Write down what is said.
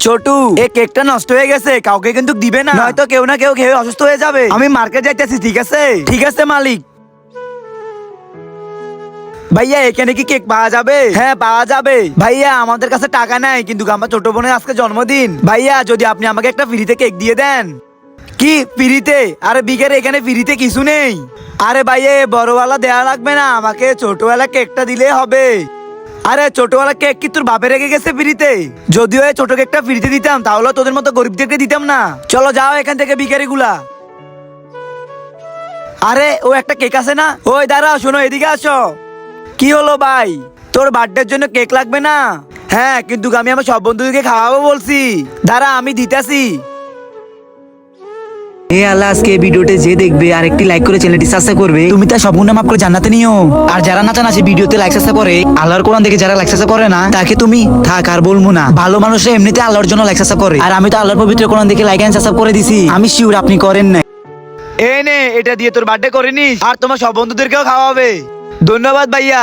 ছোটু, এই কেকটা নষ্ট হয়ে গেছে, কাউকে কিন্তু দিবে না, নয়তো কেউ না কেউ খেয়ে অসুস্থ হয়ে যাবে। আমি মার্কেট যাইতেছি, ঠিক আছে? ঠিক আছে মালিক। ভাইয়া এখানে কি কেক পাওয়া যাবে? হ্যাঁ পাওয়া যাবে। ভাইয়া আমাদের কাছে টাকা নাই, কিন্তু আমার ছোট বোনের আজকে জন্মদিন। ভাইয়া যদি আপনি আমাকে একটা ফ্রিতে কেক দিয়ে দেন। কি ফ্রিতে? আরে বিকেলে এখানে ফ্রিতে কিছু নেই। আরে ভাইয়া বড়ওয়ালা দেয়া লাগবে না, আমাকে ছোটওয়ালা কেকটা দিলে হবে। আরে ছোটওয়ালা কেক কি তোর বাপে রেখে গেছে ফ্রিতে? যদিও এই ছোট কেকটা ফ্রিতে দিতাম, তাহলে তোদের মতো গরিবদেরকে দিতাম না। চলো যাও এখান থেকে ভিখারি গুলা। আরে ও একটা কেক আছে না? ওই দাঁড়াও, শোনো এদিকে আসো। কি হলো ভাই, তোর বার্থডের জন্য কেক লাগবে না? হ্যাঁ, কিন্তু আমি আমার সব বন্ধুদেরকে খাওয়াবো বলছি। দাঁড়া আমি দিতাছি। এ আল্লাহ, আজকে এই ভিডিওতে যে দেখবে আর একটি লাইক করে চ্যানেলটি সাবস্ক্রাইব করবে, তুমি তার সম্পূর্ণ মাফ করে জান্নাতে নিও। আর যারা না জানা সে ভিডিওতে লাইক সাবস্ক্রাইব করে, আল্লাহর কোরআন দেখে যারা লাইক সাবস্ক্রাইব করে না, তাকে তুমি থাক আর বলবো না। ভালো মানুষরা এমনিতে আল্লাহর জন্য লাইক সাবস্ক্রাইব করে, আর আমি তো আল্লাহর পবিত্র কোরআন দেখে লাইক এন্ড সাবস্ক্রাইব করে দিছি। আমি শিওর আপনি করেন না। এ নে, এটা দিয়ে তোর বার্থডে করে নিস, আর তোমার সব বন্ধুদেরকেও খাওয়াবে। ধন্যবাদ ভাইয়া।